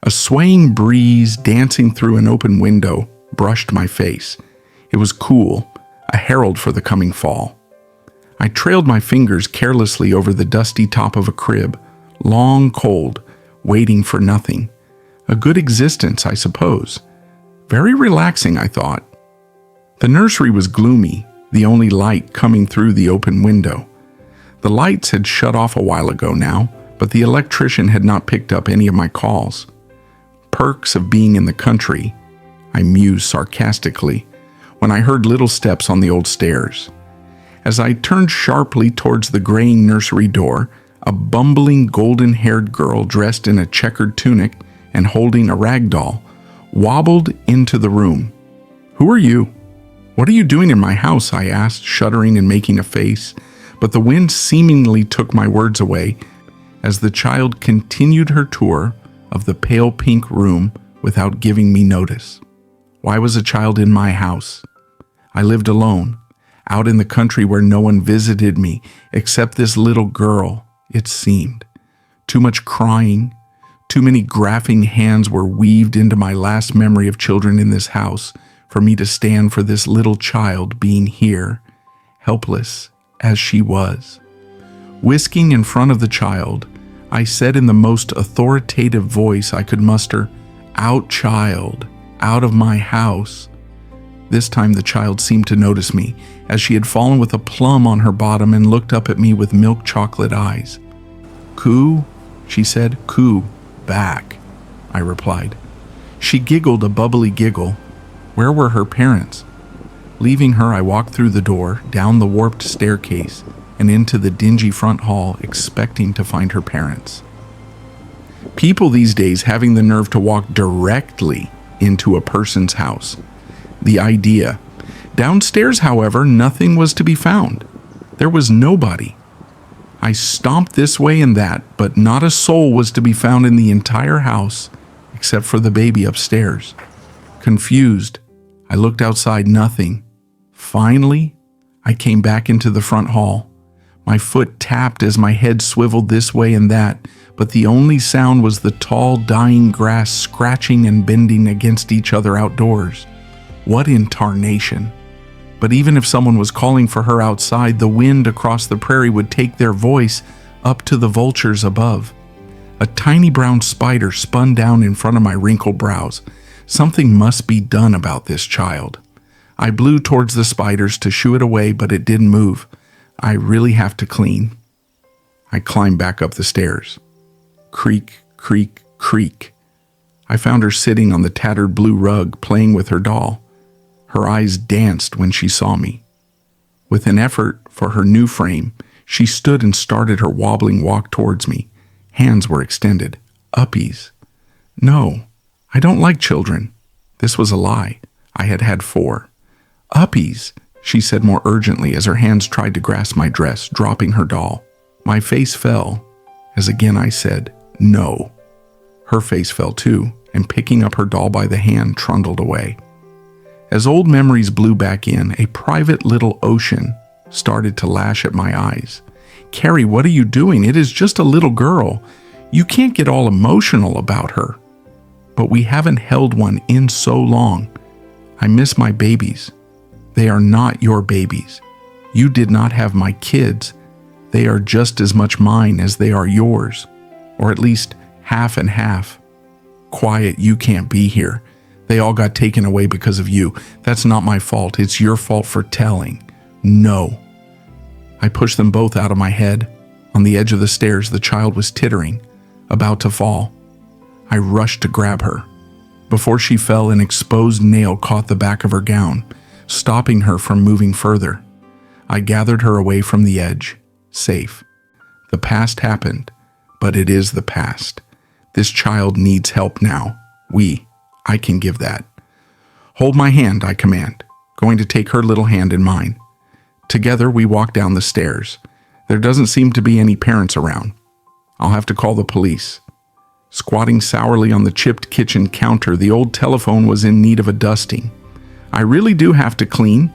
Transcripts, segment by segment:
A swaying breeze dancing through an open window brushed my face. It was cool, a herald for the coming fall. I trailed my fingers carelessly over the dusty top of a crib, long cold, waiting for nothing. A good existence, I suppose. Very relaxing, I thought. The nursery was gloomy, the only light coming through the open window. The lights had shut off a while ago now, but the electrician had not picked up any of my calls. Perks of being in the country, I mused sarcastically, when I heard little steps on the old stairs. As I turned sharply towards the graying nursery door, a bumbling golden-haired girl dressed in a checkered tunic and holding a rag doll wobbled into the room. "Who are you? What are you doing in my house?" I asked, shuddering and making a face, but the wind seemingly took my words away as the child continued her tour of the pale pink room without giving me notice. Why was a child in my house? I lived alone, out in the country where no one visited me except this little girl, it seemed. Too much crying, too many graphing hands were weaved into my last memory of children in this house for me to stand for this little child being here, helpless as she was. Whisking in front of the child, I said in the most authoritative voice I could muster, "Out, child, out of my house." This time the child seemed to notice me, as she had fallen with a plum on her bottom and looked up at me with milk chocolate eyes. "Coo," she said. "Coo, back," I replied. She giggled a bubbly giggle. Where were her parents? Leaving her, I walked through the door, down the warped staircase, and into the dingy front hall, expecting to find her parents. People these days having the nerve to walk directly into a person's house. The idea. Downstairs, however, nothing was to be found. There was nobody. I stomped this way and that, but not a soul was to be found in the entire house, except for the baby upstairs. Confused, I looked outside, nothing. Finally, I came back into the front hall. My foot tapped as my head swiveled this way and that, but the only sound was the tall, dying grass scratching and bending against each other outdoors. What in tarnation? But even if someone was calling for her outside, the wind across the prairie would take their voice up to the vultures above. A tiny brown spider spun down in front of my wrinkled brows. Something must be done about this child. I blew towards the spiders to shoo it away, but it didn't move. I really have to clean. I climbed back up the stairs. Creak, creak, creak. I found her sitting on the tattered blue rug, playing with her doll. Her eyes danced when she saw me. With an effort for her new frame, she stood and started her wobbling walk towards me. Hands were extended. Uppies. No, I don't like children. This was a lie. I had had 4. Uppies, she said more urgently as her hands tried to grasp my dress, dropping her doll. My face fell, as again I said, no. Her face fell too, and picking up her doll by the hand, trundled away. As old memories blew back in, a private little ocean started to lash at my eyes. "Carrie, what are you doing? It is just a little girl. You can't get all emotional about her." But we haven't held one in so long. I miss my babies. They are not your babies. You did not have my kids. They are just as much mine as they are yours, or at least half and half. Quiet, you can't be here. They all got taken away because of you. That's not my fault. It's your fault for telling. No. I pushed them both out of my head. On the edge of the stairs, the child was tittering, about to fall. I rushed to grab her. Before she fell, an exposed nail caught the back of her gown, stopping her from moving further. I gathered her away from the edge, safe. The past happened, but it is the past. This child needs help now. I can give that. "Hold my hand," I command, going to take her little hand in mine. Together we walk down the stairs. There doesn't seem to be any parents around. I'll have to call the police. Squatting sourly on the chipped kitchen counter, the old telephone was in need of a dusting. I really do have to clean.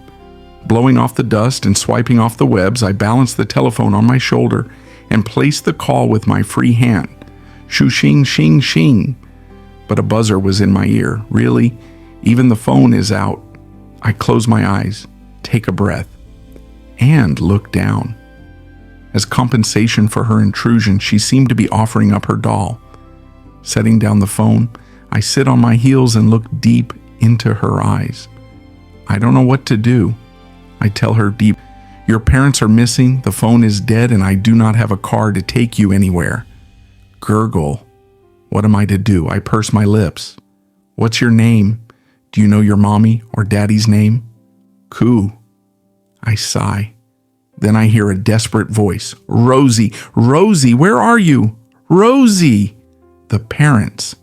Blowing off the dust and swiping off the webs, I balanced the telephone on my shoulder and placed the call with my free hand. Shoo-shing, shing, shing. but a buzzer was in my ear. Really? Even the phone is out. I close my eyes, take a breath, and look down. As compensation for her intrusion, she seemed to be offering up her doll. Setting down the phone, I sit on my heels and look deep into her eyes. I don't know what to do. I tell her deep, "Your parents are missing, the phone is dead, and I do not have a car to take you anywhere." Gurgle. What am I to do? I purse my lips. "What's your name? Do you know your mommy or daddy's name?" "Coo." I sigh. Then I hear a desperate voice. "Rosie, Rosie, where are you? Rosie!" The parents.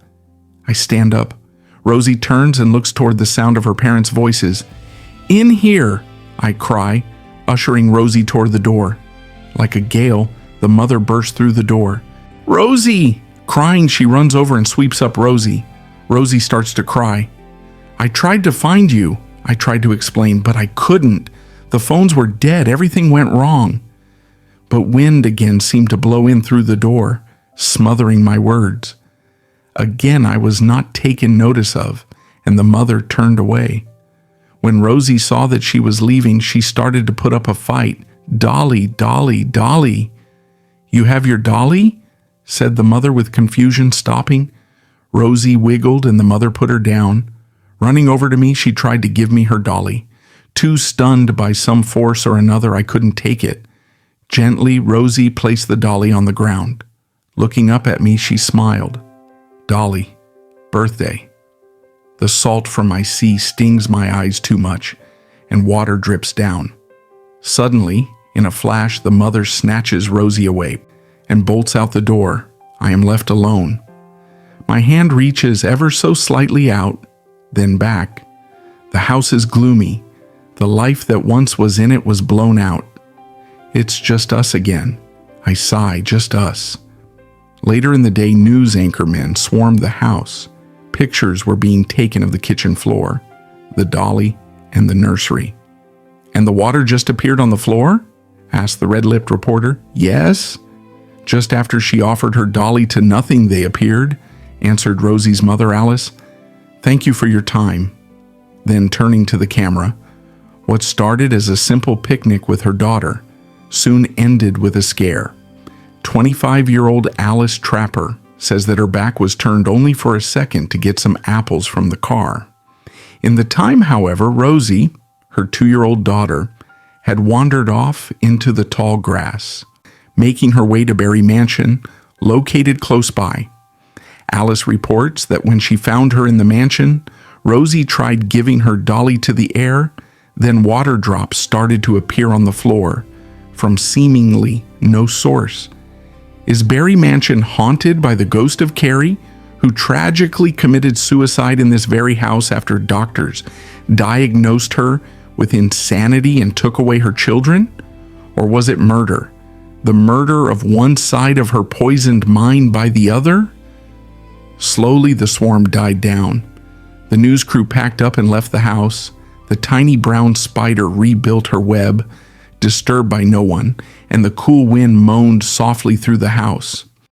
I stand up. Rosie turns and looks toward the sound of her parents' voices. "In here!" I cry, ushering Rosie toward the door. Like a gale, the mother bursts through the door. "Rosie!" Crying, she runs over and sweeps up Rosie. Rosie starts to cry. "I tried to find you," I tried to explain, "but I couldn't. The phones were dead. Everything went wrong." But wind again seemed to blow in through the door, smothering my words. Again, I was not taken notice of, and the mother turned away. When Rosie saw that she was leaving, she started to put up a fight. "Dolly, Dolly, Dolly." "You have your dolly?" said the mother with confusion, stopping. Rosie wiggled and the mother put her down. Running over to me, she tried to give me her dolly. Too stunned by some force or another, I couldn't take it. Gently, Rosie placed the dolly on the ground. Looking up at me, she smiled. "Dolly, birthday." The salt from my sea stings my eyes too much, and water drips down. Suddenly, in a flash, the mother snatches Rosie away and bolts out the door. I am left alone. My hand reaches ever so slightly out, then back. The house is gloomy. The life that once was in it was blown out. It's just us again. I sigh, just us. Later in the day, news anchormen swarmed the house. Pictures were being taken of the kitchen floor, the dolly, and the nursery. "And the water just appeared on the floor?" asked the red-lipped reporter. "Yes. Just after she offered her dolly to nothing, they appeared," answered Rosie's mother, Alice. "Thank you for your time." Then turning to the camera, what started as a simple picnic with her daughter soon ended with a scare. 25-year-old Alice Trapper says that her back was turned only for a second to get some apples from the car. In the time, however, Rosie, her 2-year-old daughter, had wandered off into the tall grass, making her way to Berry Mansion, located close by. Alice reports that when she found her in the mansion, Rosie tried giving her dolly to the air, then water drops started to appear on the floor from seemingly no source. Is Berry Mansion haunted by the ghost of Carrie, who tragically committed suicide in this very house after doctors diagnosed her with insanity and took away her children? Or was it murder? The murder of one side of her poisoned mind by the other? Slowly the swarm died down. The news crew packed up and left the house. The tiny brown spider rebuilt her web, disturbed by no one, and the cool wind moaned softly through the house.